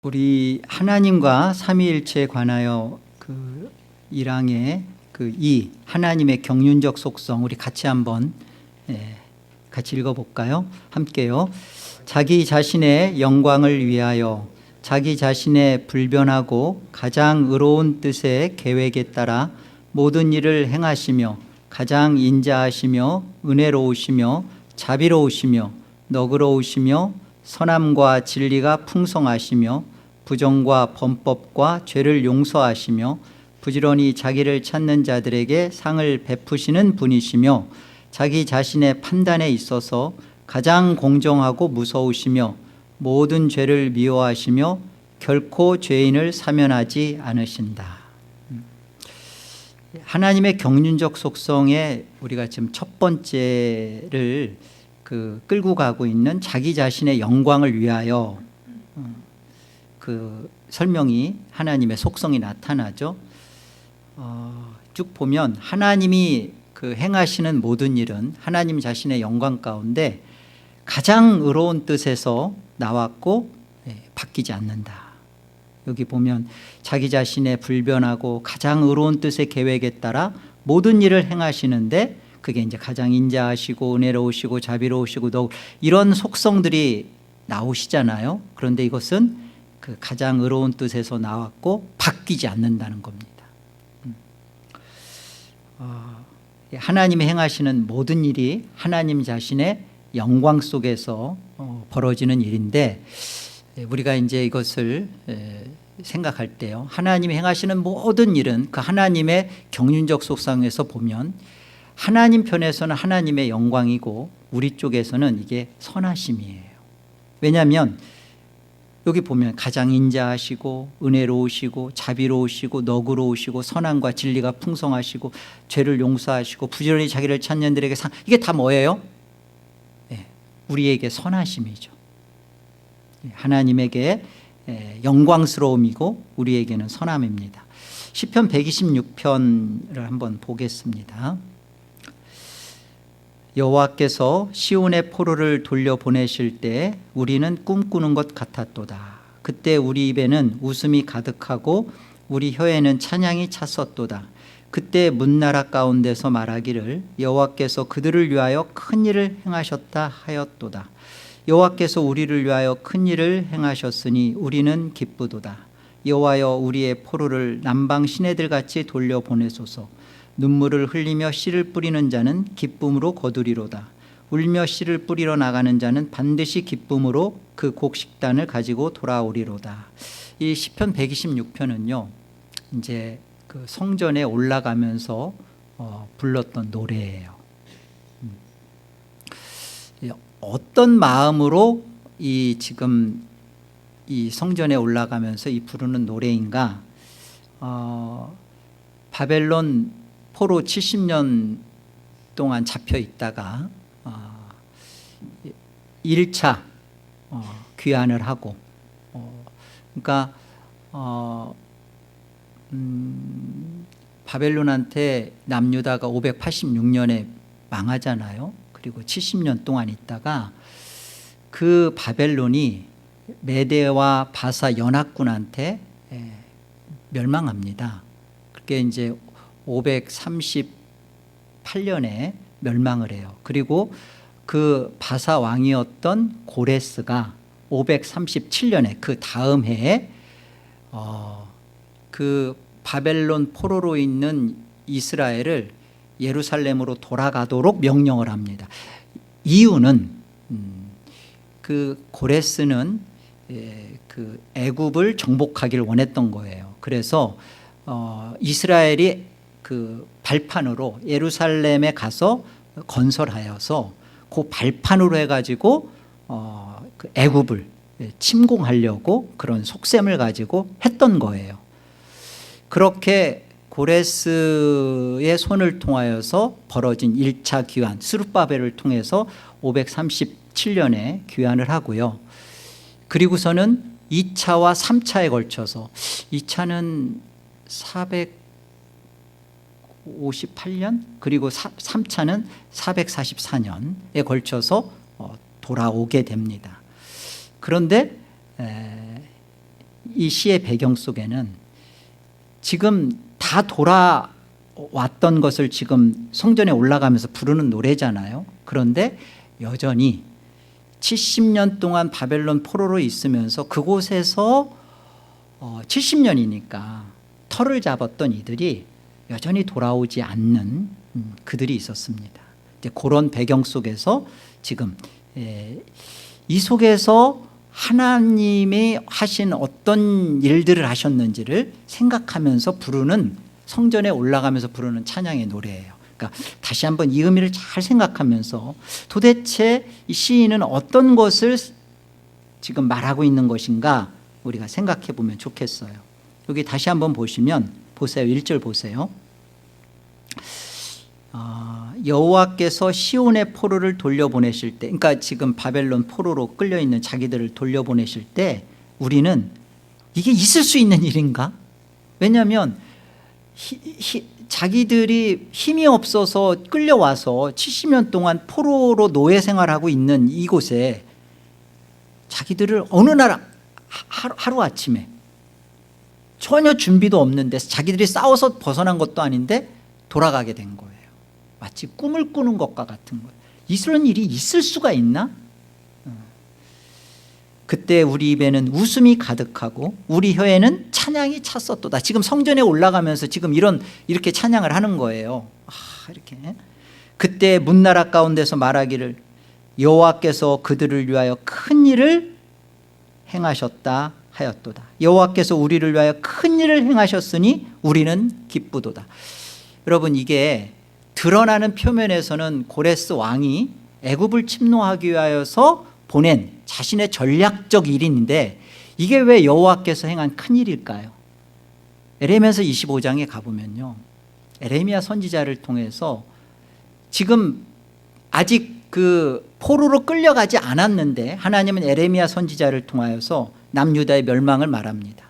우리 하나님과 삼위일체에 관하여 그 1항의 그 2 하나님의 경륜적 속성 우리 같이 한번 같이 읽어볼까요? 함께요. 자기 자신의 영광을 위하여 자기 자신의 불변하고 가장 의로운 뜻의 계획에 따라 모든 일을 행하시며 가장 인자하시며 은혜로우시며 자비로우시며 너그러우시며 선함과 진리가 풍성하시며 부정과 범법과 죄를 용서하시며 부지런히 자기를 찾는 자들에게 상을 베푸시는 분이시며 자기 자신의 판단에 있어서 가장 공정하고 무서우시며 모든 죄를 미워하시며 결코 죄인을 사면하지 않으신다. 하나님의 경륜적 속성에 우리가 지금 첫 번째를 끌고 가고 있는 자기 자신의 영광을 위하여 그 설명이 하나님의 속성이 나타나죠. 쭉 보면 하나님이 그 행하시는 모든 일은 하나님 자신의 영광 가운데 가장 의로운 뜻에서 나왔고 바뀌지 않는다. 여기 보면 자기 자신의 불변하고 가장 의로운 뜻의 계획에 따라 모든 일을 행하시는데 그게 이제 가장 인자하시고 은혜로우시고 자비로우시고 이런 속성들이 나오시잖아요. 그런데 이것은 그 가장 의로운 뜻에서 나왔고 바뀌지 않는다는 겁니다. 하나님이 행하시는 모든 일이 하나님 자신의 영광 속에서 벌어지는 일인데 우리가 이제 이것을 생각할 때요. 하나님이 행하시는 모든 일은 그 하나님의 경륜적 속성에서 보면 하나님 편에서는 하나님의 영광이고 우리 쪽에서는 이게 선하심이에요. 왜냐하면 여기 보면 가장 인자하시고 은혜로우시고 자비로우시고 너그러우시고 선함과 진리가 풍성하시고 죄를 용서하시고 부지런히 자기를 찾는 들에게 상, 이게 다 뭐예요? 우리에게 선하심이죠. 하나님에게 영광스러움이고 우리에게는 선함입니다. 시편 126편을 한번 보겠습니다. 여호와께서 시온의 포로를 돌려보내실 때 우리는 꿈꾸는 것 같았도다. 그때 우리 입에는 웃음이 가득하고 우리 혀에는 찬양이 찼었도다. 그때 문나라 가운데서 말하기를 여호와께서 그들을 위하여 큰 일을 행하셨다 하였도다. 여호와께서 우리를 위하여 큰 일을 행하셨으니 우리는 기쁘도다. 여호와여 우리의 포로를 남방 시내들같이 돌려보내소서. 눈물을 흘리며 씨를 뿌리는 자는 기쁨으로 거두리로다. 울며 씨를 뿌리러 나가는 자는 반드시 기쁨으로 그 곡식단을 가지고 돌아오리로다. 이 시편 126편은요 이제 그 성전에 올라가면서 불렀던 노래예요. 어떤 마음으로 지금 이 성전에 올라가면서 이 부르는 노래인가? 바벨론 포로 70년 동안 잡혀 있다가 1차 귀환을 하고 그러니까 바벨론한테 남유다가 586년에 망하잖아요. 그리고 70년 동안 있다가 그 바벨론이 메대와 바사 연합군한테 멸망합니다. 그게 이제 538년에 멸망을 해요. 그리고 그 바사 왕이었던 고레스가 537년에 그 다음 해에 그 바벨론 포로로 있는 이스라엘을 예루살렘으로 돌아가도록 명령을 합니다. 이유는 그 고레스는 그 애굽을 정복하기를 원했던 거예요. 그래서 이스라엘이 그 발판으로 예루살렘에 가서 건설하여서 그 발판으로 해가지고 그 애굽을 침공하려고 그런 속셈을 가지고 했던 거예요. 그렇게 고레스의 손을 통하여서 벌어진 1차 귀환 스룹바벨을 통해서 537년에 귀환을 하고요. 그리고서는 2차와 3차에 걸쳐서 2차는 458년 그리고 3차는 444년에 걸쳐서 돌아오게 됩니다. 그런데 이 시의 배경 속에는 지금 다 돌아왔던 것을 지금 성전에 올라가면서 부르는 노래잖아요. 그런데 여전히 70년 동안 바벨론 포로로 있으면서 그곳에서 70년이니까 털을 잡았던 이들이 여전히 돌아오지 않는 그들이 있었습니다. 이제 그런 배경 속에서 지금 이 속에서 하나님이 하신 어떤 일들을 하셨는지를 생각하면서 부르는, 성전에 올라가면서 부르는 찬양의 노래예요. 그러니까 다시 한번 이 의미를 잘 생각하면서 도대체 이 시인은 어떤 것을 지금 말하고 있는 것인가 우리가 생각해 보면 좋겠어요. 여기 다시 한번 보시면 보세요. 1절 보세요. 여호와께서 시온의 포로를 돌려보내실 때, 그러니까 지금 바벨론 포로로 끌려있는 자기들을 돌려보내실 때 우리는 이게 있을 수 있는 일인가? 왜냐하면 자기들이 힘이 없어서 끌려와서 70년 동안 포로로 노예 생활하고 있는 이곳에 자기들을 어느 날 하루아침에 전혀 준비도 없는 데서 자기들이 싸워서 벗어난 것도 아닌데 돌아가게 된 거예요. 마치 꿈을 꾸는 것과 같은 거예요. 이런 일이 있을 수가 있나? 그때 우리 입에는 웃음이 가득하고 우리 혀에는 찬양이 찼었도다. 지금 성전에 올라가면서 지금 이렇게 찬양을 하는 거예요. 이렇게. 그때 문나라 가운데서 말하기를 여호와께서 그들을 위하여 큰 일을 행하셨다 하였도다. 여호와께서 우리를 위하여 큰 일을 행하셨으니 우리는 기쁘도다. 여러분, 이게 드러나는 표면에서는 고레스 왕이 애굽을 침노하기 위하여서 보낸 자신의 전략적 일인데 이게 왜 여호와께서 행한 큰 일일까요? 에레미야서 25장에 가보면요, 에레미야 선지자를 통해서 지금 아직 그 포로로 끌려가지 않았는데 하나님은 에레미야 선지자를 통하여서 남유다의 멸망을 말합니다.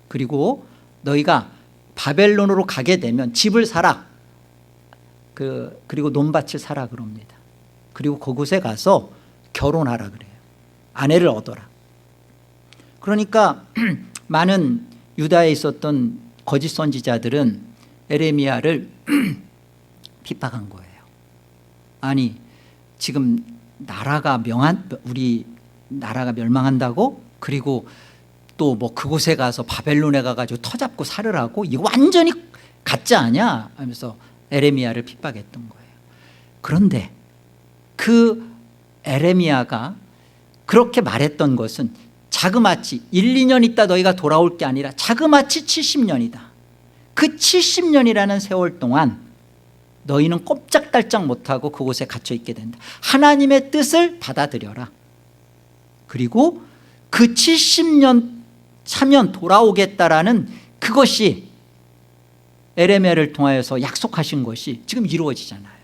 그리고 너희가 바벨론으로 가게 되면 집을 사라, 그리고 논밭을 사라 그럽니다. 그리고 그곳에 가서 결혼하라 그래요. 아내를 얻어라. 그러니까 많은 유다에 있었던 거짓 선지자들은 에레미야를 핍박한 거예요. 아니, 지금 우리 나라가 멸망한다고? 그리고 또 뭐 그곳에 가서 바벨론에 가가지고 터잡고 살으라고? 이거 완전히 가짜 아니야? 하면서 에레미야를 핍박했던 거예요. 그런데 그 에레미야가 그렇게 말했던 것은 자그마치 1, 2년 있다 너희가 돌아올 게 아니라 자그마치 70년이다. 그 70년이라는 세월 동안 너희는 꼼짝달짝 못하고 그곳에 갇혀 있게 된다. 하나님의 뜻을 받아들여라. 그리고 그 70년 차면 돌아오겠다라는 그것이 에레미야를 통하여서 약속하신 것이 지금 이루어지잖아요.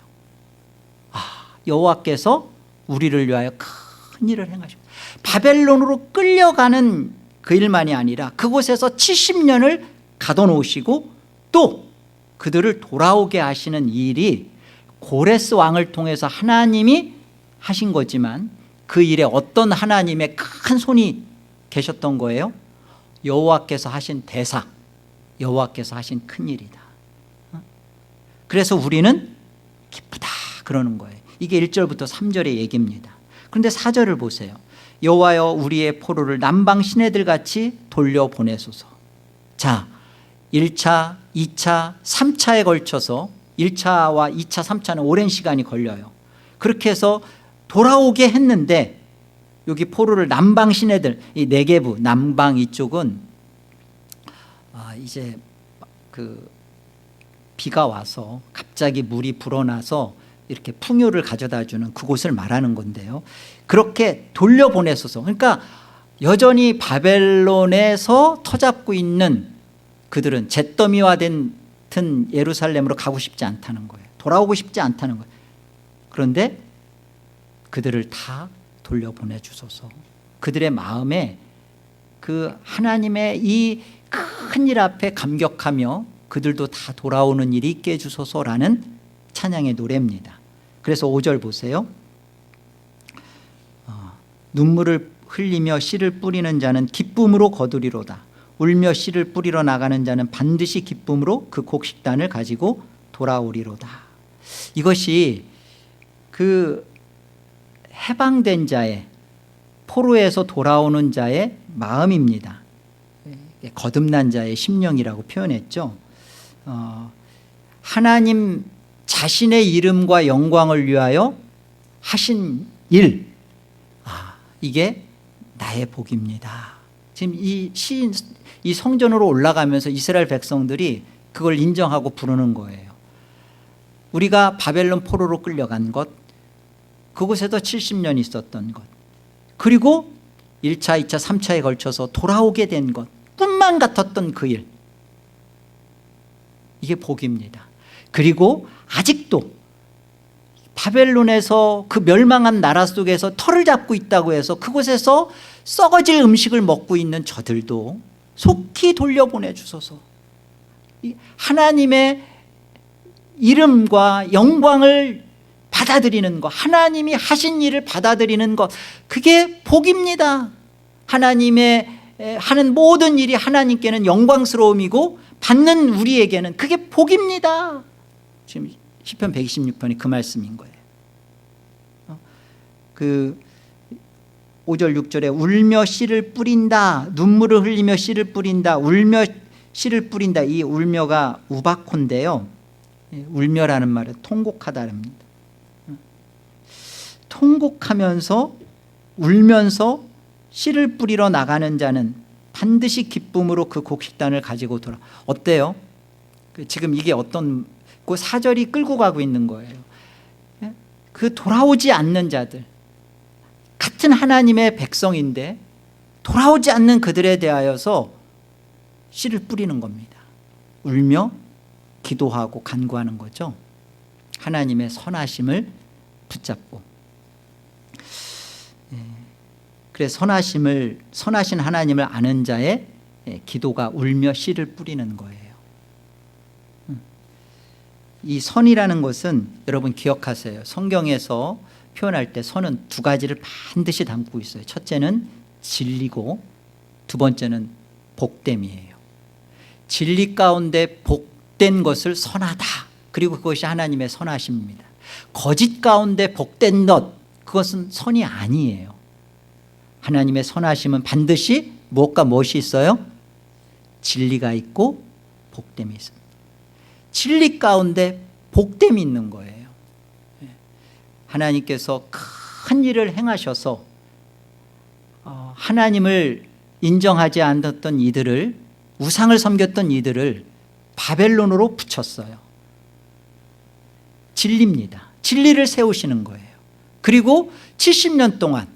여호와께서 우리를 위하여 큰 일을 행하십니다. 바벨론으로 끌려가는 그 일만이 아니라 그곳에서 70년을 가둬놓으시고 또 그들을 돌아오게 하시는 일이 고레스 왕을 통해서 하나님이 하신 거지만 그 일에 어떤 하나님의 큰 손이 계셨던 거예요? 여호와께서 하신 대사, 여호와께서 하신 큰 일이다. 그래서 우리는 기쁘다 그러는 거예요. 이게 1절부터 3절의 얘기입니다. 그런데 4절을 보세요. 여호와여 우리의 포로를 남방 시내들 같이 돌려보내소서. 자, 1차, 2차, 3차에 걸쳐서 1차와 2차, 3차는 오랜 시간이 걸려요. 그렇게 해서 돌아오게 했는데 여기 포로를 남방 시내들, 이 네게부 남방 이쪽은 이제 그 비가 와서 갑자기 물이 불어나서 이렇게 풍요를 가져다 주는 그곳을 말하는 건데요. 그렇게 돌려보내소서. 그러니까 여전히 바벨론에서 터잡고 있는 그들은 잿더미와 같은 예루살렘으로 가고 싶지 않다는 거예요. 돌아오고 싶지 않다는 거예요. 그런데 그들을 다 돌려보내 주소서. 그들의 마음에 그 하나님의 이 큰 일 앞에 감격하며 그들도 다 돌아오는 일이 있게 해주소서라는 찬양의 노래입니다. 그래서 5절 보세요. 눈물을 흘리며 씨를 뿌리는 자는 기쁨으로 거두리로다. 울며 씨를 뿌리러 나가는 자는 반드시 기쁨으로 그 곡식단을 가지고 돌아오리로다. 이것이 그 해방된 자의, 포로에서 돌아오는 자의 마음입니다. 거듭난 자의 심령이라고 표현했죠. 하나님 자신의 이름과 영광을 위하여 하신 일, 이게 나의 복입니다. 지금 이 성전으로 올라가면서 이스라엘 백성들이 그걸 인정하고 부르는 거예요. 우리가 바벨론 포로로 끌려간 것, 그곳에도 70년 있었던 것, 그리고 1차, 2차, 3차에 걸쳐서 돌아오게 된 것, 꿈만 같았던 그 일, 이게 복입니다. 그리고 아직도 바벨론에서 그 멸망한 나라 속에서 털을 잡고 있다고 해서 그곳에서 썩어질 음식을 먹고 있는 저들도 속히 돌려보내 주소서. 하나님의 이름과 영광을 받아들이는 것, 하나님이 하신 일을 받아들이는 것, 그게 복입니다. 하나님의 하는 모든 일이 하나님께는 영광스러움이고 받는 우리에게는 그게 복입니다. 지금 시편 126편이 그 말씀인 거예요. 그 5절 6절에 울며 씨를 뿌린다, 눈물을 흘리며 씨를 뿌린다, 울며 씨를 뿌린다. 이 울며가 우바콘인데요, 울며라는 말은 통곡하다랍니다. 통곡하면서 울면서 씨를 뿌리러 나가는 자는 반드시 기쁨으로 그 곡식단을 가지고 돌아. 어때요? 지금 이게 어떤 그 사절이 끌고 가고 있는 거예요. 그 돌아오지 않는 자들, 같은 하나님의 백성인데 돌아오지 않는 그들에 대하여서 씨를 뿌리는 겁니다. 울며 기도하고 간구하는 거죠. 하나님의 선하심을 붙잡고. 그래서 선하신 하나님을 아는 자의 기도가 울며 씨를 뿌리는 거예요. 이 선이라는 것은 여러분 기억하세요. 성경에서 표현할 때 선은 두 가지를 반드시 담고 있어요. 첫째는 진리고 두 번째는 복됨이에요. 진리 가운데 복된 것을 선하다, 그리고 그것이 하나님의 선하심입니다. 거짓 가운데 복된 것, 그것은 선이 아니에요. 하나님의 선하심은 반드시 무엇과 무엇이 있어요? 진리가 있고 복됨이 있습니다. 진리 가운데 복됨이 있는 거예요. 하나님께서 큰 일을 행하셔서 하나님을 인정하지 않았던 이들을, 우상을 섬겼던 이들을 바벨론으로 붙였어요. 진리입니다. 진리를 세우시는 거예요. 그리고 70년 동안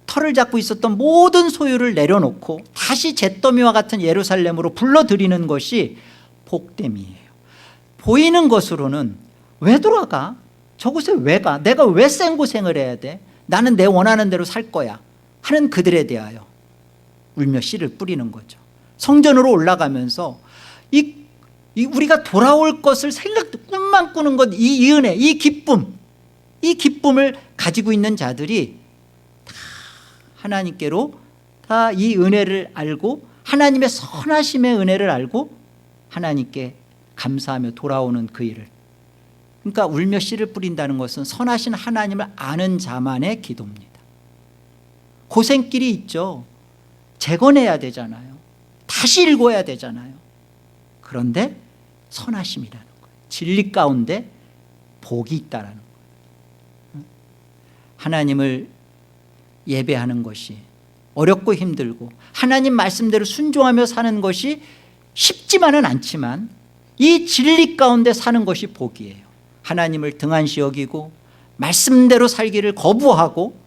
털을 잡고 있었던 모든 소유를 내려놓고 다시 잿더미와 같은 예루살렘으로 불러들이는 것이 복됨이에요. 보이는 것으로는 왜 돌아가? 저곳에 왜 가? 내가 왜 생고생을 해야 돼? 나는 내 원하는 대로 살 거야 하는 그들에 대하여 울며 씨를 뿌리는 거죠. 성전으로 올라가면서 우리가 돌아올 것을 꿈만 꾸는 것, 이 은혜, 이 기쁨을 가지고 있는 자들이 다 하나님께로 다 이 은혜를 알고 하나님의 선하심의 은혜를 알고 하나님께 감사하며 돌아오는 그 일을, 그러니까 울며 씨를 뿌린다는 것은 선하신 하나님을 아는 자만의 기도입니다. 고생길이 있죠. 재건해야 되잖아요. 다시 읽어야 되잖아요. 그런데 선하심이라는 거예요. 진리 가운데 복이 있다라는 거예요. 하나님을 예배하는 것이 어렵고 힘들고 하나님 말씀대로 순종하며 사는 것이 쉽지만은 않지만 이 진리 가운데 사는 것이 복이에요. 하나님을 등한시 여기고 말씀대로 살기를 거부하고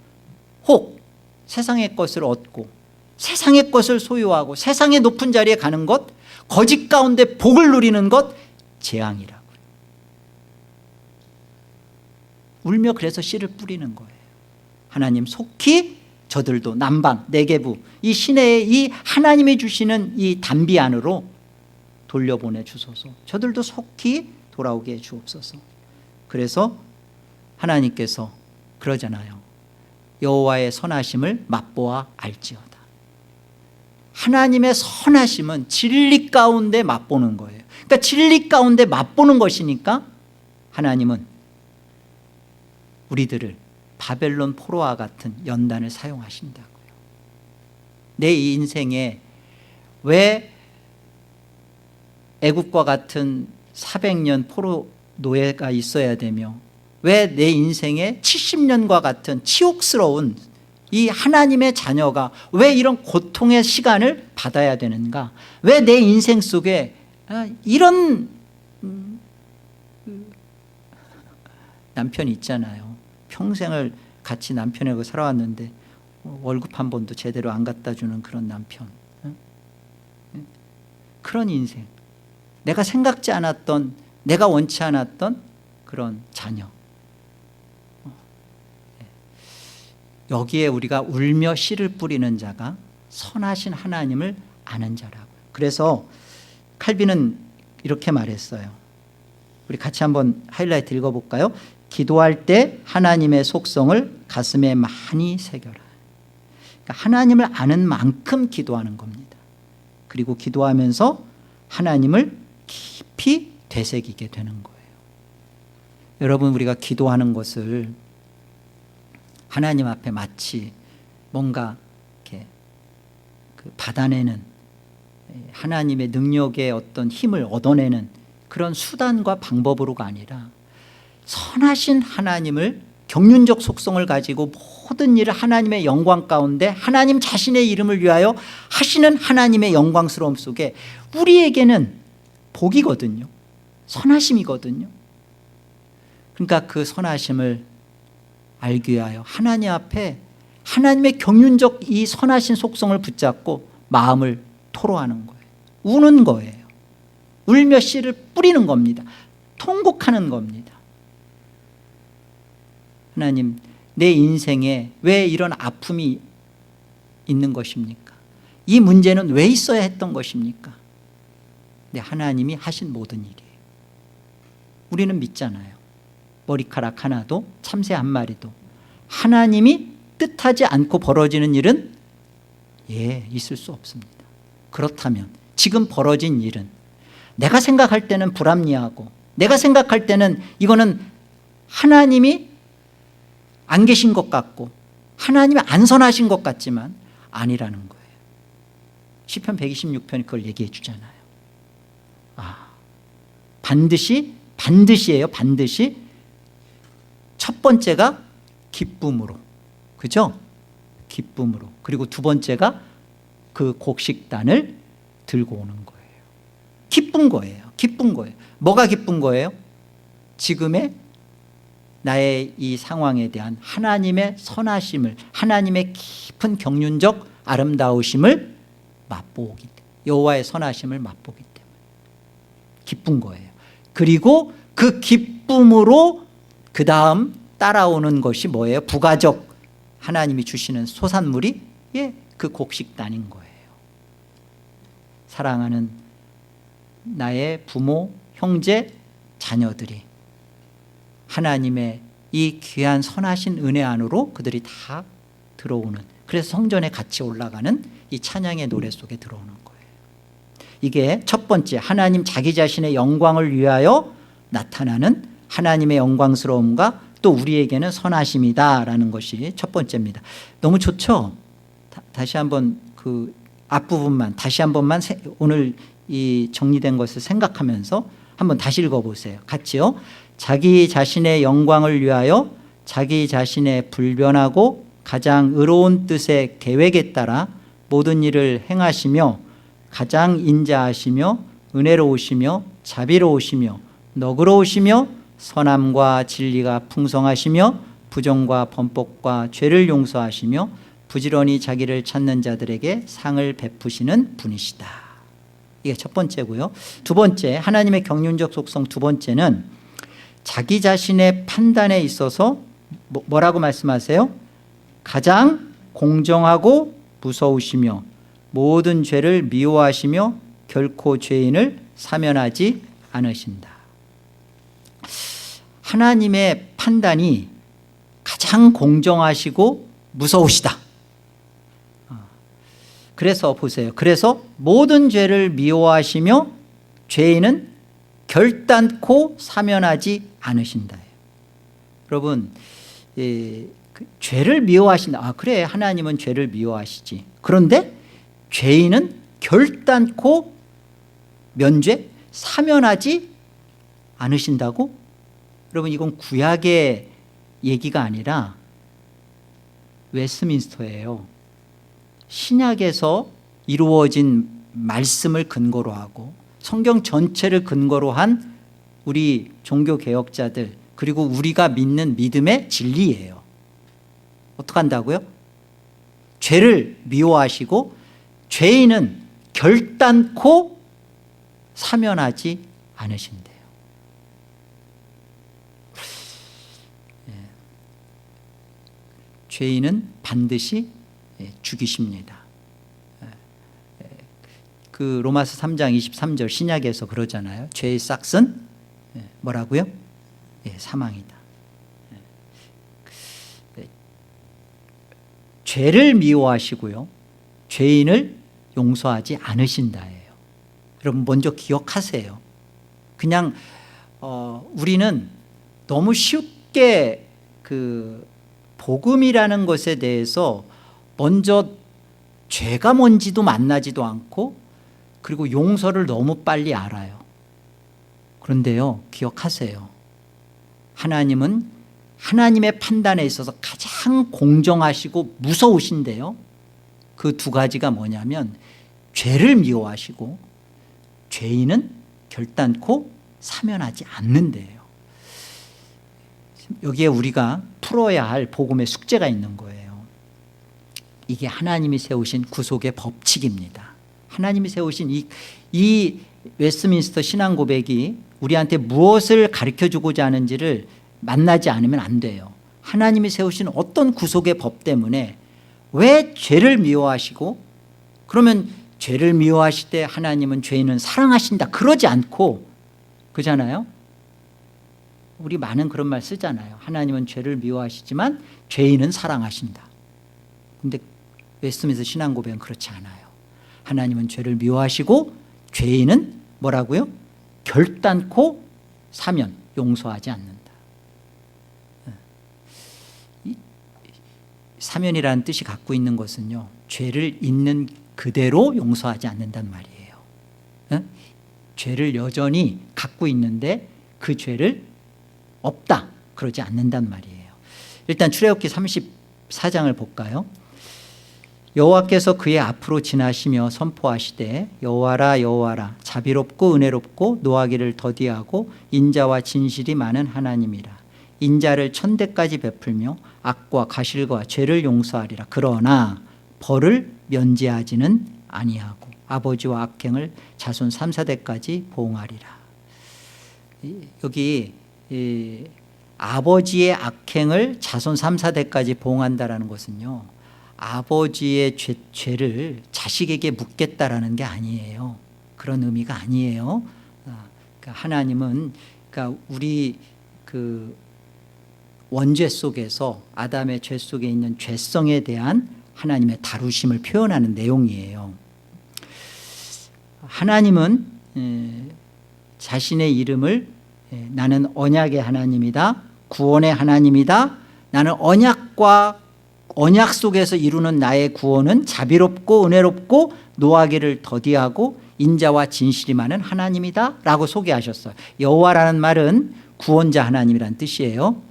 혹 세상의 것을 얻고 세상의 것을 소유하고 세상의 높은 자리에 가는 것, 거짓 가운데 복을 누리는 것, 재앙이라고요. 울며 그래서 씨를 뿌리는 거예요. 하나님 속히 저들도 남방 네게부 이 시내에 이 하나님이 주시는 이 단비 안으로 돌려보내 주소서. 저들도 속히 돌아오게 해 주옵소서. 그래서 하나님께서 그러잖아요. 여호와의 선하심을 맛보아 알지어다. 하나님의 선하심은 진리 가운데 맛보는 거예요. 그러니까 진리 가운데 맛보는 것이니까 하나님은 우리들을 바벨론 포로와 같은 연단을 사용하신다고요. 내 인생에 왜 애국과 같은 400년 포로 노예가 있어야 되며 왜 내 인생에 70년과 같은 치욕스러운 이 하나님의 자녀가 왜 이런 고통의 시간을 받아야 되는가? 왜 내 인생 속에 이런 남편이 있잖아요. 평생을 같이 남편하고 살아왔는데 월급 한 번도 제대로 안 갖다 주는 그런 남편, 그런 인생, 내가 생각지 않았던, 내가 원치 않았던 그런 자녀, 여기에 우리가 울며 씨를 뿌리는 자가 선하신 하나님을 아는 자라고요. 그래서 칼빈은 이렇게 말했어요. 우리 같이 한번 하이라이트 읽어볼까요? 기도할 때 하나님의 속성을 가슴에 많이 새겨라. 그러니까 하나님을 아는 만큼 기도하는 겁니다. 그리고 기도하면서 하나님을 깊이 되새기게 되는 거예요. 여러분, 우리가 기도하는 것을 하나님 앞에 마치 뭔가 이렇게 받아내는, 하나님의 능력의 어떤 힘을 얻어내는 그런 수단과 방법으로가 아니라 선하신 하나님을, 경륜적 속성을 가지고 모든 일을 하나님의 영광 가운데 하나님 자신의 이름을 위하여 하시는 하나님의 영광스러움 속에 우리에게는 복이거든요. 선하심이거든요. 그러니까 그 선하심을 알기 위하여 하나님 앞에 하나님의 경륜적 이 선하신 속성을 붙잡고 마음을 토로하는 거예요. 우는 거예요. 울며 씨를 뿌리는 겁니다. 통곡하는 겁니다. 하나님, 내 인생에 왜 이런 아픔이 있는 것입니까? 이 문제는 왜 있어야 했던 것입니까? 네, 하나님이 하신 모든 일이에요. 우리는 믿잖아요. 머리카락 하나도, 참새 한 마리도 하나님이 뜻하지 않고 벌어지는 일은 있을 수 없습니다. 그렇다면 지금 벌어진 일은 내가 생각할 때는 불합리하고, 내가 생각할 때는 이거는 하나님이 안 계신 것 같고 하나님이 안 선하신 것 같지만 아니라는 거예요. 시편 126편이 그걸 얘기해 주잖아요. 반드시예요. 반드시 첫 번째가 기쁨으로, 그죠? 기쁨으로. 그리고 두 번째가 그 곡식단을 들고 오는 거예요. 기쁜 거예요. 기쁜 거예요. 뭐가 기쁜 거예요? 지금의 나의 이 상황에 대한 하나님의 선하심을, 하나님의 깊은 경륜적 아름다우심을 맛보기 때문에, 여호와의 선하심을 맛보기 때문에 기쁜 거예요. 그리고 그 기쁨으로 그 다음 따라오는 것이 뭐예요? 부가적 하나님이 주시는 소산물이 그 곡식단인 거예요. 사랑하는 나의 부모, 형제, 자녀들이 하나님의 이 귀한 선하신 은혜 안으로 그들이 다 들어오는, 그래서 성전에 같이 올라가는 이 찬양의 노래 속에 들어오는 거예요. 이게 첫 번째, 하나님 자기 자신의 영광을 위하여 나타나는 하나님의 영광스러움과 또 우리에게는 선하심이다라는 것이 첫 번째입니다. 너무 좋죠? 다시 한번 그 앞부분만 다시 한 번만 오늘 이 정리된 것을 생각하면서 한번 다시 읽어보세요. 같이요. 자기 자신의 영광을 위하여 자기 자신의 불변하고 가장 의로운 뜻의 계획에 따라 모든 일을 행하시며 가장 인자하시며 은혜로우시며 자비로우시며 너그러우시며 선함과 진리가 풍성하시며 부정과 범법과 죄를 용서하시며 부지런히 자기를 찾는 자들에게 상을 베푸시는 분이시다. 이게 첫 번째고요. 두 번째, 하나님의 경륜적 속성 두 번째는 자기 자신의 판단에 있어서 뭐라고 말씀하세요? 가장 공정하고 무서우시며 모든 죄를 미워하시며 결코 죄인을 사면하지 않으신다. 하나님의 판단이 가장 공정하시고 무서우시다. 그래서 보세요. 그래서 모든 죄를 미워하시며 죄인은 결단코 사면하지 않으신다. 여러분, 죄를 미워하신다. 그래, 하나님은 죄를 미워하시지. 그런데 죄인은 결단코 면죄 사면하지 않으신다고? 여러분, 이건 구약의 얘기가 아니라 웨스트민스터예요. 신약에서 이루어진 말씀을 근거로 하고 성경 전체를 근거로 한 우리 종교개혁자들 그리고 우리가 믿는 믿음의 진리예요. 어떻게 한다고요? 죄를 미워하시고 죄인은 결단코 사면하지 않으신대요. 죄인은 반드시 죽이십니다. 그 로마서 3장 23절 신약에서 그러잖아요. 죄의 싹은 뭐라고요? 사망이다. 죄를 미워하시고요, 죄인을 용서하지 않으신다예요. 여러분, 먼저 기억하세요. 그냥 우리는 너무 쉽게 그 복음이라는 것에 대해서 먼저 죄가 뭔지도 만나지도 않고 그리고 용서를 너무 빨리 알아요. 그런데요, 기억하세요. 하나님은 하나님의 판단에 있어서 가장 공정하시고 무서우신데요, 그 두 가지가 뭐냐면 죄를 미워하시고 죄인은 결단코 사면하지 않는데요. 여기에 우리가 풀어야 할 복음의 숙제가 있는 거예요. 이게 하나님이 세우신 구속의 법칙입니다. 하나님이 세우신 이 웨스트민스터 신앙 고백이 우리한테 무엇을 가르쳐주고자 하는지를 만나지 않으면 안 돼요. 하나님이 세우신 어떤 구속의 법 때문에 왜 죄를 미워하시고, 그러면 죄를 미워하실 때 하나님은 죄인은 사랑하신다 그러지 않고, 그잖아요. 우리 많은 그런 말 쓰잖아요. 하나님은 죄를 미워하시지만 죄인은 사랑하신다. 근데 웨스트민스터 신앙 고백은 그렇지 않아요. 하나님은 죄를 미워하시고 죄인은 뭐라고요? 결단코 사면, 용서하지 않는다. 사면이라는 뜻이 갖고 있는 것은요, 죄를 있는 그대로 용서하지 않는단 말이에요. 죄를 여전히 갖고 있는데 그 죄를 없다 그러지 않는단 말이에요. 일단 출애굽기 34장을 볼까요? 여호와께서 그의 앞으로 지나시며 선포하시되 여호와라 여호와라 자비롭고 은혜롭고 노하기를 더디하고 인자와 진실이 많은 하나님이라. 인자를 천대까지 베풀며 악과 가실과 죄를 용서하리라. 그러나 벌을 면제하지는 아니하고 아버지와 악행을 자손 3, 4대까지 보응하리라. 여기 아버지의 악행을 자손 3, 4대까지 보응한다라는 것은요, 아버지의 죄를 자식에게 묻겠다라는 게 아니에요. 그런 의미가 아니에요. 그러니까 하나님은, 그러니까 우리 그 원죄 속에서 아담의 죄 속에 있는 죄성에 대한 하나님의 다루심을 표현하는 내용이에요. 하나님은 자신의 이름을 나는 언약의 하나님이다, 구원의 하나님이다, 나는 언약 속에서 이루는 나의 구원은 자비롭고 은혜롭고 노하기를 더디하고 인자와 진실이 많은 하나님이다 라고 소개하셨어요. 여호와라는 말은 구원자 하나님이란 뜻이에요.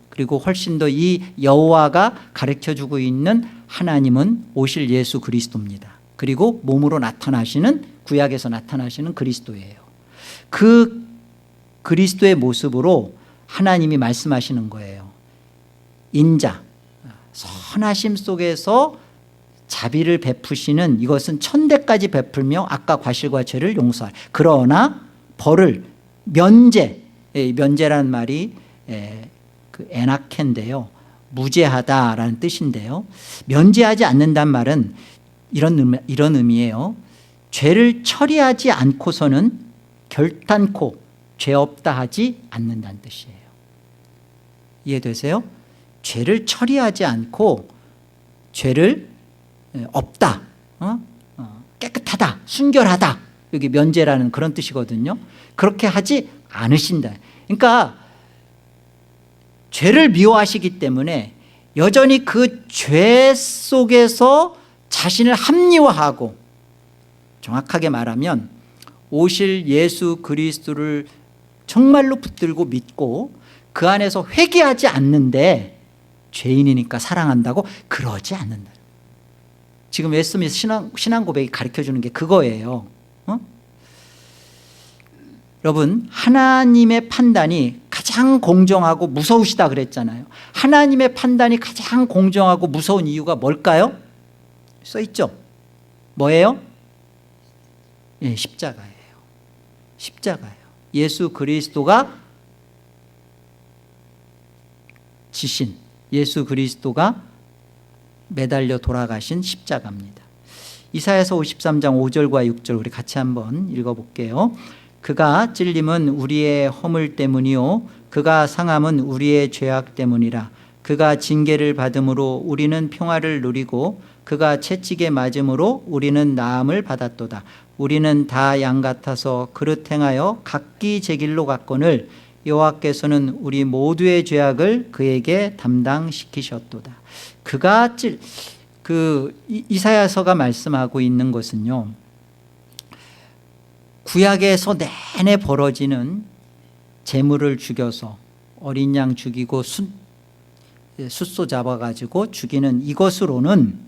그리고 훨씬 더 이 여호와가 가르쳐주고 있는 하나님은 오실 예수 그리스도입니다. 그리고 몸으로 나타나시는, 구약에서 나타나시는 그리스도예요. 그 그리스도의 모습으로 하나님이 말씀하시는 거예요. 인자, 선하심 속에서 자비를 베푸시는, 이것은 천대까지 베풀며 악과 과실과 죄를 용서할. 그러나 벌을 면제라는 말이 그 에나켄인데요, 무죄하다라는 뜻인데요, 면제하지 않는단 말은 이런 의미예요. 죄를 처리하지 않고서는 결단코 죄 없다 하지 않는다는 뜻이에요. 이해되세요? 죄를 처리하지 않고 죄를 없다, 깨끗하다, 순결하다, 여기 면죄라는 그런 뜻이거든요. 그렇게 하지 않으신다. 그러니까 죄를 미워하시기 때문에 여전히 그 죄 속에서 자신을 합리화하고, 정확하게 말하면 오실 예수 그리스도를 정말로 붙들고 믿고 그 안에서 회개하지 않는데 죄인이니까 사랑한다고 그러지 않는다. 지금 웨스트민스터 신앙 고백이 가르쳐주는 게 그거예요. 여러분, 하나님의 판단이 가장 공정하고 무서우시다 그랬잖아요. 하나님의 판단이 가장 공정하고 무서운 이유가 뭘까요? 써있죠? 뭐예요? 예, 십자가예요. 십자가예요. 예수 그리스도가 지신, 예수 그리스도가 매달려 돌아가신 십자가입니다. 이사야서 53장 5절과 6절 우리 같이 한번 읽어볼게요. 그가 찔림은 우리의 허물 때문이요 그가 상함은 우리의 죄악 때문이라. 그가 징계를 받음으로 우리는 평화를 누리고 그가 채찍에 맞음으로 우리는 나음을 받았도다. 우리는 다 양 같아서 그릇 행하여 각기 제 길로 갔거늘 여호와께서는 우리 모두의 죄악을 그에게 담당시키셨도다. 그가 이사야서가 말씀하고 있는 것은요, 구약에서 내내 벌어지는 제물을 죽여서 어린 양 죽이고 숫소 잡아가지고 죽이는 이것으로는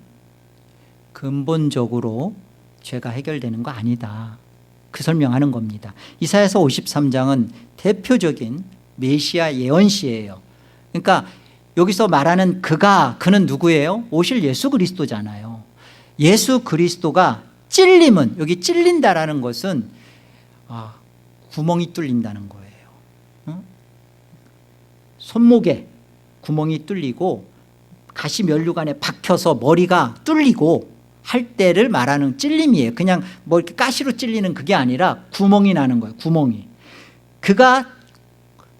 근본적으로 죄가 해결되는 거 아니다, 그 설명하는 겁니다. 이사야서 53장은 대표적인 메시아 예언시예요. 그러니까 여기서 말하는 그는 누구예요? 오실 예수 그리스도잖아요. 예수 그리스도가 찔림은, 여기 찔린다라는 것은 구멍이 뚫린다는 거예요. 손목에 구멍이 뚫리고 가시 면류관에 박혀서 머리가 뚫리고 할 때를 말하는 찔림이에요. 그냥 뭐 이렇게 가시로 찔리는 그게 아니라 구멍이 나는 거예요. 구멍이. 그가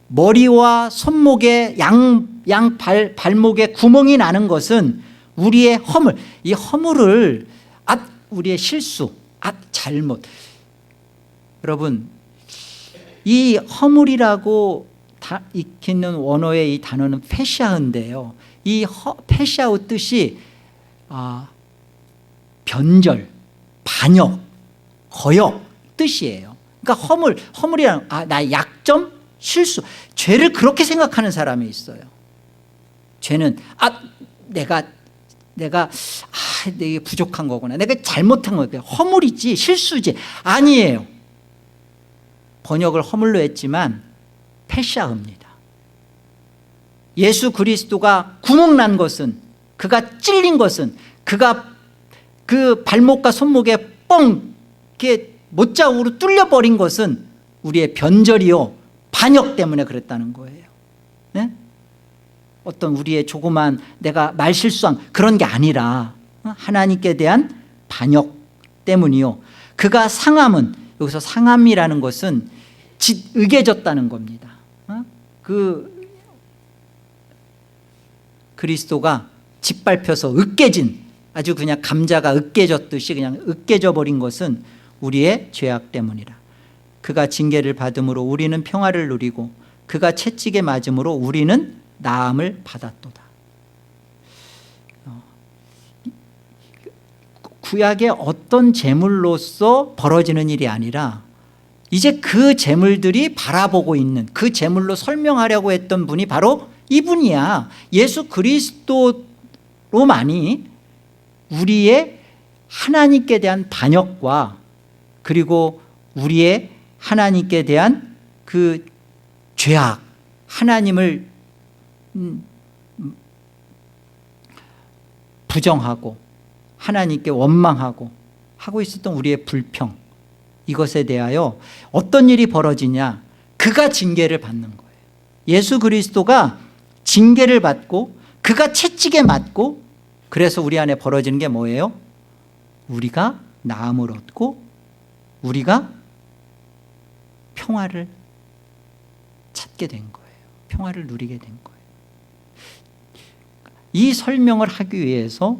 머리와 손목에 발목에 구멍이 나는 것은 우리의 허물, 이 허물을 우리의 실수, 잘못. 여러분, 이 허물이라고 익히는 원어의 이 단어는 페샤흐인데요, 이 페샤흐 뜻이 변절, 반역, 거역 뜻이에요. 그러니까 허물이란 나의 약점, 실수, 죄를 그렇게 생각하는 사람이 있어요. 죄는 내가 내게 부족한 거구나, 내가 잘못한 거구나, 허물이지 실수지. 아니에요. 번역을 허물로 했지만 페샤흐입니다. 예수 그리스도가 구멍 난 것은, 그가 찔린 것은, 그가 그 발목과 손목에 뻥 이렇게 못자국으로 뚫려버린 것은 우리의 변절이요 반역 때문에 그랬다는 거예요. 네? 어떤 우리의 조그만 내가 말실수한 그런 게 아니라 하나님께 대한 반역 때문이요. 그가 상함은, 여기서 상함이라는 것은 으개졌다는 겁니다. 그리스도가 짓밟혀서 으깨진, 아주 그냥 감자가 으깨졌듯이 그냥 으깨져 버린 것은 우리의 죄악 때문이라. 그가 징계를 받음으로 우리는 평화를 누리고 그가 채찍에 맞음으로 우리는 나음을 받았도다. 구약의 어떤 제물로서 벌어지는 일이 아니라 이제 그 제물들이 바라보고 있는, 그 제물로 설명하려고 했던 분이 바로 이분이야. 예수 그리스도로만이 우리의 하나님께 대한 반역과 그리고 우리의 하나님께 대한 그 죄악, 하나님을 부정하고 하나님께 원망하고 하고 있었던 우리의 불평, 이것에 대하여 어떤 일이 벌어지냐, 그가 징계를 받는 거예요. 예수 그리스도가 징계를 받고 그가 채찍에 맞고, 그래서 우리 안에 벌어지는 게 뭐예요? 우리가 나음을 얻고 우리가 평화를 찾게 된 거예요. 평화를 누리게 된 거예요. 이 설명을 하기 위해서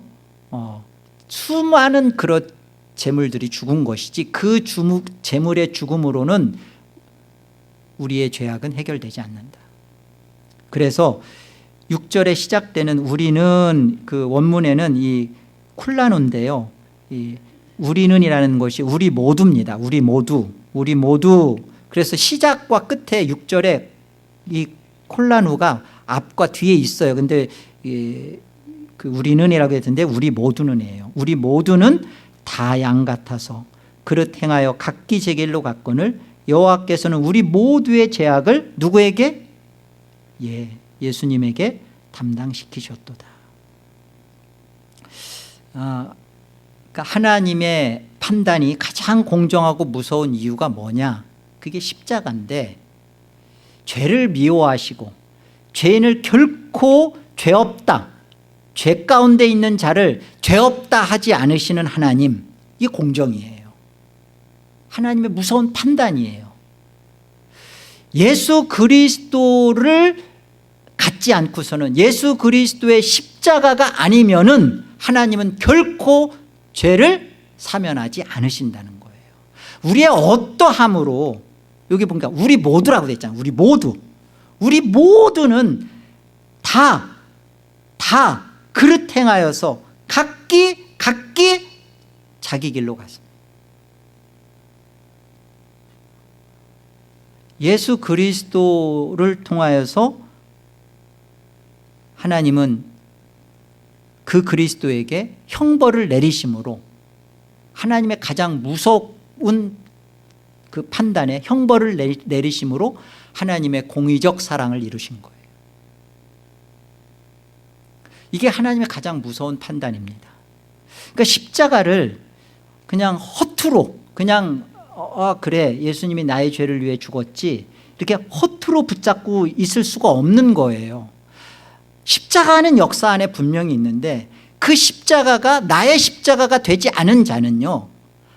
수많은 그런 재물들이 죽은 것이지 그 재물의 죽음으로는 우리의 죄악은 해결되지 않는다. 그래서 6절에 시작되는 우리는, 그 원문에는 이 쿨라노인데요, 이 우리는이라는 것이 우리 모두입니다. 우리 모두. 그래서 시작과 끝에 6절에 이 콜라누가 앞과 뒤에 있어요. 근데 그 우리는이라고 했는데 우리 모두는이에요. 우리 모두는 다 양 같아서 그릇 행하여 각기 제 길로 갔거늘 여호와께서는 우리 모두의 죄악을 누구에게? 예수님에게 담당시키셨도다. 그러니까 하나님의 판단이 가장 공정하고 무서운 이유가 뭐냐? 그게 십자가인데, 죄를 미워하시고 죄인을 결코 죄 없다, 죄 가운데 있는 자를 죄 없다 하지 않으시는 하나님, 이게 공정이에요. 하나님의 무서운 판단이에요. 예수 그리스도를 갖지 않고서는, 예수 그리스도의 십자가가 아니면은 하나님은 결코 죄를 사면하지 않으신다는 거예요. 우리의 어떠함으로, 여기 보니까 우리 모두라고 돼 있잖아요. 우리 모두는 다 그릇 행하여서 각기 자기 길로 갔습니다. 예수 그리스도를 통하여서 하나님은 그 그리스도에게 형벌을 내리심으로, 하나님의 가장 무서운 그 판단에 형벌을 내리심으로 하나님의 공의적 사랑을 이루신 거예요. 이게 하나님의 가장 무서운 판단입니다. 그러니까 십자가를 그냥 허투루, 그냥 그래 예수님이 나의 죄를 위해 죽었지, 이렇게 허투루 붙잡고 있을 수가 없는 거예요. 십자가는 역사 안에 분명히 있는데, 그 십자가가 나의 십자가가 되지 않은 자는요,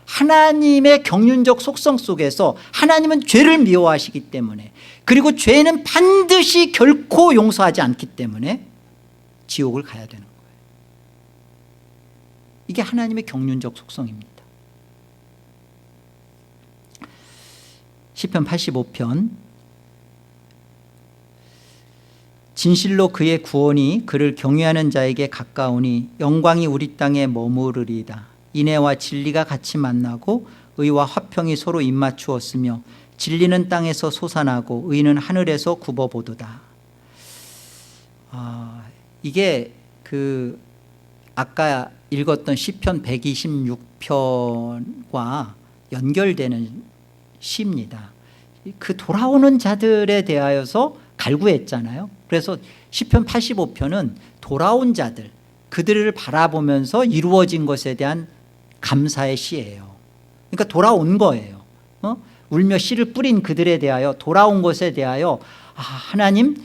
하나님의 경륜적 속성 속에서 하나님은 죄를 미워하시기 때문에, 그리고 죄는 반드시 결코 용서하지 않기 때문에 지옥을 가야 되는 거예요. 이게 하나님의 경륜적 속성입니다. 시편 85편, 진실로 그의 구원이 그를 경외하는 자에게 가까우니 영광이 우리 땅에 머무르리이다. 인애와 진리가 같이 만나고 의와 화평이 서로 입맞추었으며 진리는 땅에서 솟아나고 의는 하늘에서 굽어보도다. 이게 그 아까 읽었던 시편 126편과 연결되는 시입니다. 그 돌아오는 자들에 대하여서 갈구했잖아요. 그래서 시편 85편은 돌아온 자들, 그들을 바라보면서 이루어진 것에 대한 감사의 시예요. 그러니까 돌아온 거예요. 울며 씨를 뿌린 그들에 대하여, 돌아온 것에 대하여 하나님,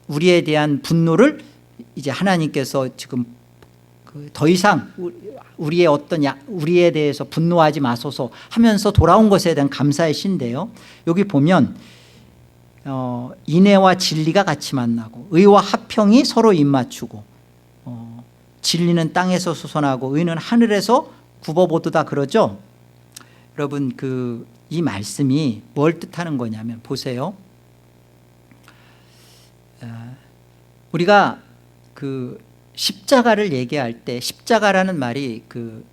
우리에 대한 분노를 이제 하나님께서 지금 더 이상 우리에 대해서 분노하지 마소서 하면서 돌아온 것에 대한 감사의 시인데요. 여기 보면 인애와 진리가 같이 만나고 의와 화평이 서로 입맞추고 진리는 땅에서 솟아나고 의는 하늘에서 굽어보도다 그러죠. 여러분, 이 말씀이 뭘 뜻하는 거냐면, 보세요. 우리가 그 십자가를 얘기할 때, 십자가라는 말이 그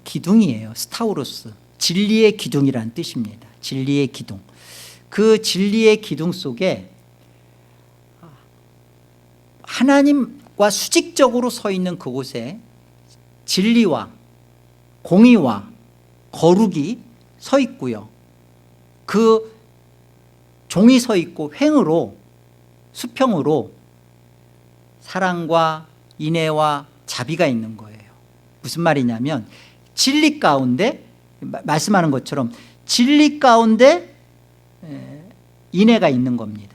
기둥이에요. 스타우로스, 진리의 기둥이라는 뜻입니다. 진리의 기둥. 그 진리의 기둥 속에 하나님과 수직적으로 서 있는 그곳에 진리와 공의와 거룩이 서 있고요, 그 종이 서 있고 횡으로, 수평으로 사랑과 인애와 자비가 있는 거예요. 무슨 말이냐면, 진리 가운데, 말씀하는 것처럼 진리 가운데 인애가 있는 겁니다.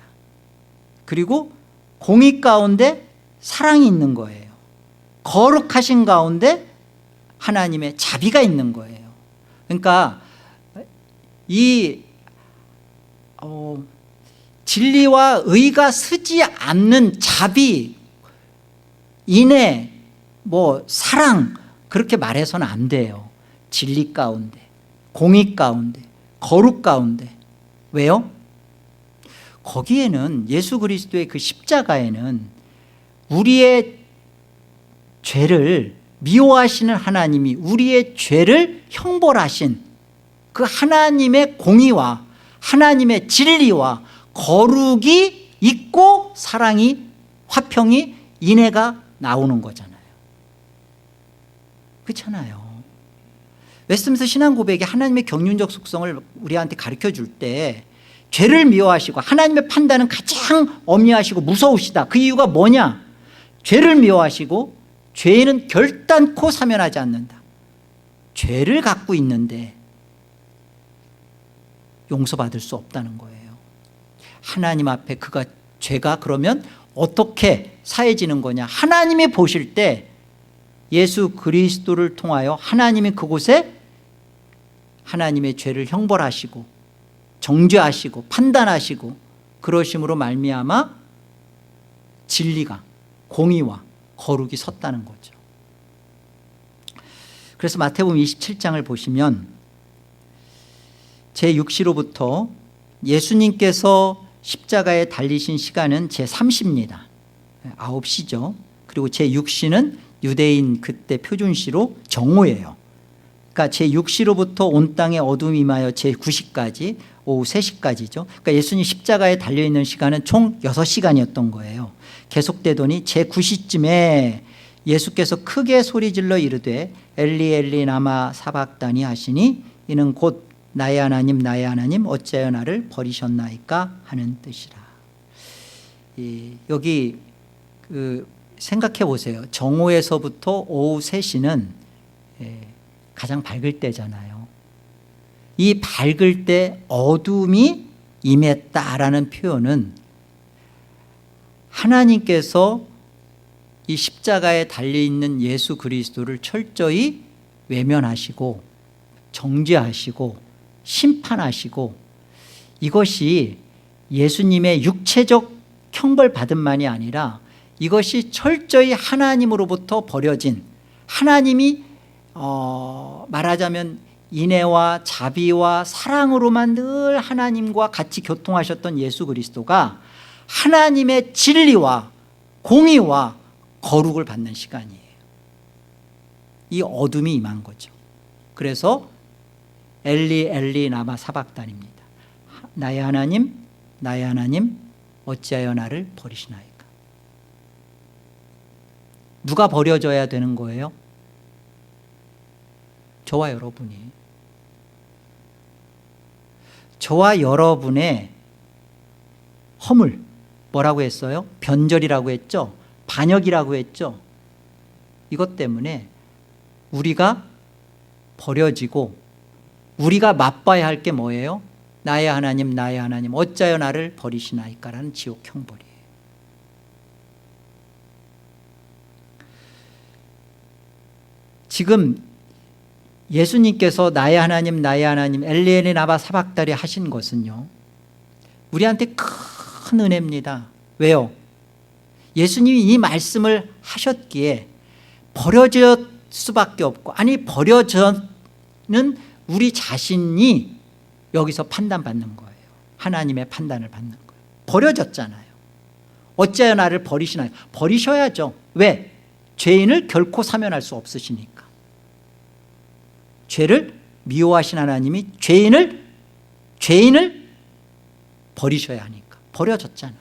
그리고 공의 가운데 사랑이 있는 거예요. 거룩하신 가운데 하나님의 자비가 있는 거예요. 그러니까 이 진리와 의가 쓰지 않는 자비, 인애, 뭐 사랑 그렇게 말해서는 안 돼요. 진리 가운데, 공의 가운데, 거룩 가운데. 왜요? 거기에는 예수 그리스도의 그 십자가에는 우리의 죄를 미워하시는 하나님이 우리의 죄를 형벌하신 그 하나님의 공의와 하나님의 진리와 거룩이 있고 사랑이, 화평이, 인애가 나오는 거잖아요. 그렇잖아요. 웨스트민스터 신앙고백이 하나님의 경륜적 속성을 우리한테 가르쳐 줄 때 죄를 미워하시고 하나님의 판단은 가장 엄미하시고 무서우시다. 그 이유가 뭐냐? 죄를 미워하시고 죄는 결단코 사면하지 않는다. 죄를 갖고 있는데 용서받을 수 없다는 거예요. 하나님 앞에 죄가 그러면 어떻게 사해지는 거냐? 하나님이 보실 때 예수 그리스도를 통하여 하나님이 그곳에 하나님의 죄를 형벌하시고 정죄하시고 판단하시고 그러심으로 말미암아 진리가, 공의와 거룩이 섰다는 거죠. 그래서 마태복음 27장을 보시면 제6시로부터 예수님께서 십자가에 달리신 시간은 제3시입니다. 9시죠. 그리고 제6시는 유대인 그때 표준시로 정오예요. 그러니까 제6시로부터 온 땅에 어둠이 임하여 제9시까지 오후 3시까지죠. 그러니까 예수님 십자가에 달려있는 시간은 총 6시간이었던 거예요. 계속되더니 제9시쯤에 예수께서 크게 소리질러 이르되 엘리 엘리 라마 사박다니 하시니 이는 곧 나의 하나님 어찌하여 나를 버리셨나이까 하는 뜻이라. 여기 생각해 보세요. 정오에서부터 오후 3시는 가장 밝을 때잖아요. 이 밝을 때 어둠이 임했다라는 표현은 하나님께서 이 십자가에 달려있는 예수 그리스도를 철저히 외면하시고 정죄하시고 심판하시고 이것이 예수님의 육체적 형벌받음만이 아니라 이것이 철저히 하나님으로부터 버려진 하나님이 말하자면 인애와 자비와 사랑으로만 늘 하나님과 같이 교통하셨던 예수 그리스도가 하나님의 진리와 공의와 거룩을 받는 시간이에요. 이 어둠이 임한 거죠. 그래서 엘리 엘리 라마 사박단입니다. 나의 하나님 어찌하여 나를 버리시나이까. 누가 버려져야 되는 거예요? 저와 여러분이. 저와 여러분의 허물, 뭐라고 했어요? 변절이라고 했죠? 반역이라고 했죠? 이것 때문에 우리가 버려지고 우리가 맛봐야 할 게 뭐예요? 나의 하나님 어찌하여 나를 버리시나이까라는 지옥 형벌이에요. 지금 예수님께서 나의 하나님 엘리 엘리 라마 사박다리 하신 것은요 우리한테 큰 은혜입니다. 왜요? 예수님이 이 말씀을 하셨기에 버려질 수밖에 없고, 아니 버려져는 우리 자신이 여기서 판단받는 거예요. 하나님의 판단을 받는 거예요. 버려졌잖아요. 어찌하여 나를 버리시나요? 버리셔야죠. 왜? 죄인을 결코 사면할 수 없으시니까. 죄를 미워하신 하나님이 죄인을 버리셔야 하니까. 버려졌잖아요.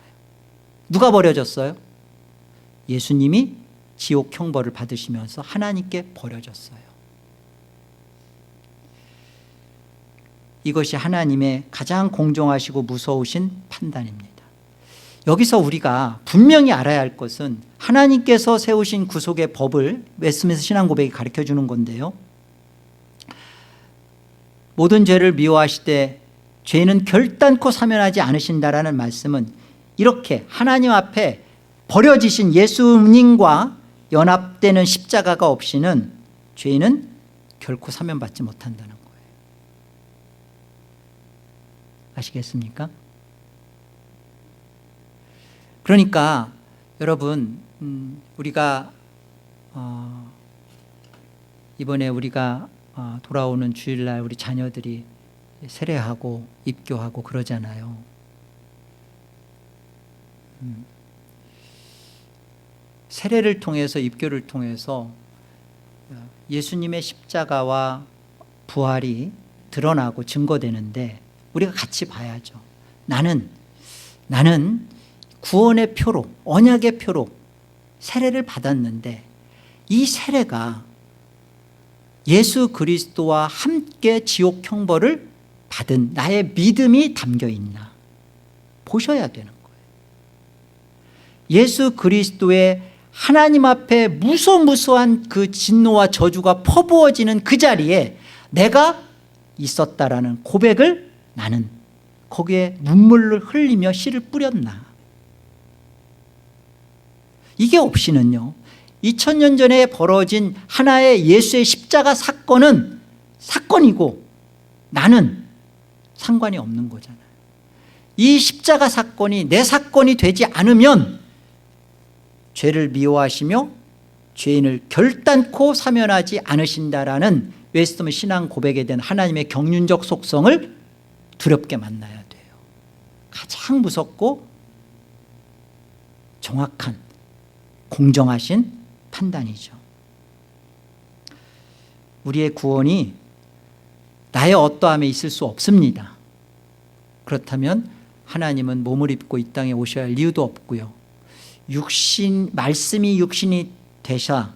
누가 버려졌어요? 예수님이 지옥 형벌을 받으시면서 하나님께 버려졌어요. 이것이 하나님의 가장 공정하시고 무서우신 판단입니다. 여기서 우리가 분명히 알아야 할 것은 하나님께서 세우신 구속의 법을 웨스트민스터 신앙고백이 가르쳐주는 건데요, 모든 죄를 미워하시되 죄는 결단코 사면하지 않으신다라는 말씀은 이렇게 하나님 앞에 버려지신 예수님과 연합되는 십자가가 없이는 죄인은 결코 사면받지 못한다는 거예요. 아시겠습니까? 그러니까 여러분, 우리가 이번에 우리가 돌아오는 주일날 우리 자녀들이 세례하고 입교하고 그러잖아요. 세례를 통해서, 입교를 통해서 예수님의 십자가와 부활이 드러나고 증거되는데 우리가 같이 봐야죠. 나는 구원의 표로, 언약의 표로 세례를 받았는데 이 세례가 예수 그리스도와 함께 지옥 형벌을 받은 나의 믿음이 담겨 있나 보셔야 되는 거예요. 예수 그리스도의 하나님 앞에 무소무소한 그 진노와 저주가 퍼부어지는 그 자리에 내가 있었다라는 고백을 나는 거기에 눈물을 흘리며 씨를 뿌렸나. 이게 없이는요, 2000년 전에 벌어진 하나의 예수의 십자가 사건은 사건이고 나는 상관이 없는 거잖아요. 이 십자가 사건이 내 사건이 되지 않으면 죄를 미워하시며 죄인을 결단코 사면하지 않으신다라는 웨스트먼 신앙 고백에 대한 하나님의 경륜적 속성을 두렵게 만나야 돼요. 가장 무섭고 정확한 공정하신 판단이죠. 우리의 구원이 나의 어떠함에 있을 수 없습니다. 그렇다면 하나님은 몸을 입고 이 땅에 오셔야 할 이유도 없고요. 말씀이 육신이 되셔,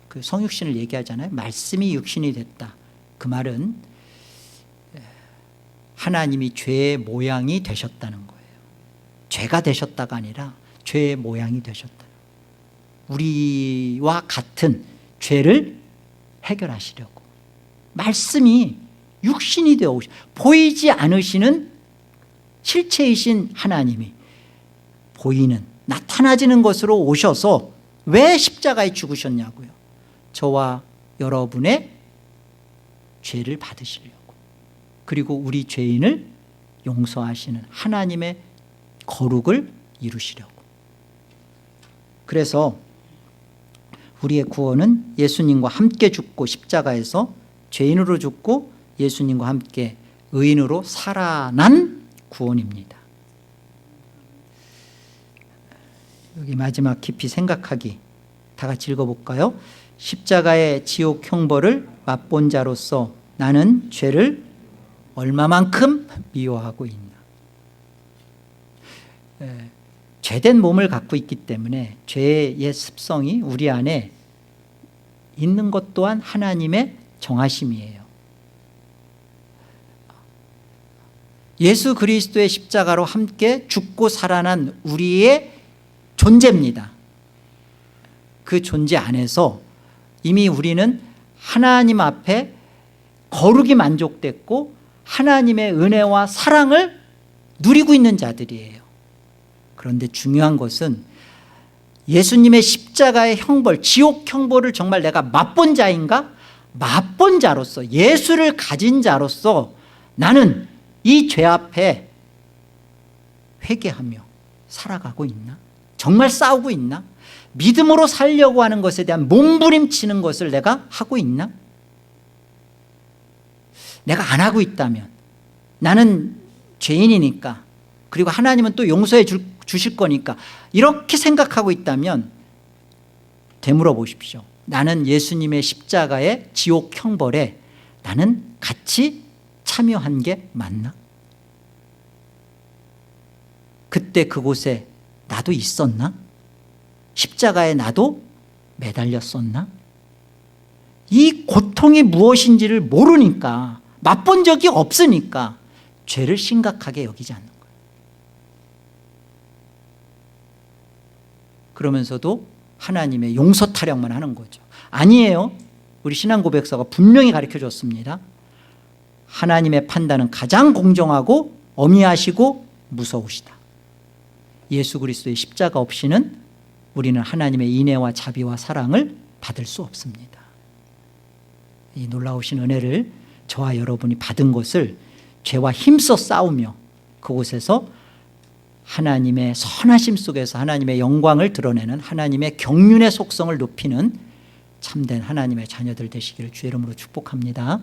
그 성육신을 얘기하잖아요. 말씀이 육신이 됐다. 그 말은 하나님이 죄의 모양이 되셨다는 거예요. 죄가 되셨다가 아니라 죄의 모양이 되셨다. 우리와 같은 죄를 해결하시려고 말씀이 육신이 되어 오시, 보이지 않으시는 실체이신 하나님이 보이는, 나타나지는 것으로 오셔서 왜 십자가에 죽으셨냐고요. 저와 여러분의 죄를 받으시려고, 그리고 우리 죄인을 용서하시는 하나님의 거룩을 이루시려고. 그래서 우리의 구원은 예수님과 함께 죽고 십자가에서 죄인으로 죽고 예수님과 함께 의인으로 살아난 구원입니다. 여기 마지막 깊이 생각하기 다 같이 읽어볼까요? 십자가의 지옥 형벌을 맛본 자로서 나는 죄를 얼마만큼 미워하고 있나. 죄된 몸을 갖고 있기 때문에 죄의 옛 습성이 우리 안에 있는 것 또한 하나님의 정하심이에요. 예수 그리스도의 십자가로 함께 죽고 살아난 우리의 존재입니다. 그 존재 안에서 이미 우리는 하나님 앞에 거룩이 만족됐고 하나님의 은혜와 사랑을 누리고 있는 자들이에요. 그런데 중요한 것은 예수님의 십자가의 형벌, 지옥 형벌을 정말 내가 맛본 자인가? 맛본 자로서, 예수를 가진 자로서 나는 이 죄 앞에 회개하며 살아가고 있나? 정말 싸우고 있나? 믿음으로 살려고 하는 것에 대한 몸부림치는 것을 내가 하고 있나? 내가 안 하고 있다면, 나는 죄인이니까, 그리고 하나님은 또 용서해 주실 거니까 이렇게 생각하고 있다면 되물어 보십시오. 나는 예수님의 십자가의 지옥 형벌에 나는 같이 참여한 게 맞나? 그때 그곳에 나도 있었나? 십자가에 나도 매달렸었나? 이 고통이 무엇인지를 모르니까, 맛본 적이 없으니까 죄를 심각하게 여기지 않는 거예요. 그러면서도 하나님의 용서 타령만 하는 거죠. 아니에요. 우리 신앙 고백서가 분명히 가르쳐 줬습니다. 하나님의 판단은 가장 공정하고 엄히하시고 무서우시다. 예수 그리스도의 십자가 없이는 우리는 하나님의 인애와 자비와 사랑을 받을 수 없습니다. 이 놀라우신 은혜를 저와 여러분이 받은 것을 죄와 힘써 싸우며 그곳에서 하나님의 선하심 속에서 하나님의 영광을 드러내는 하나님의 경륜의 속성을 높이는 참된 하나님의 자녀들 되시기를 주의 이름으로 축복합니다.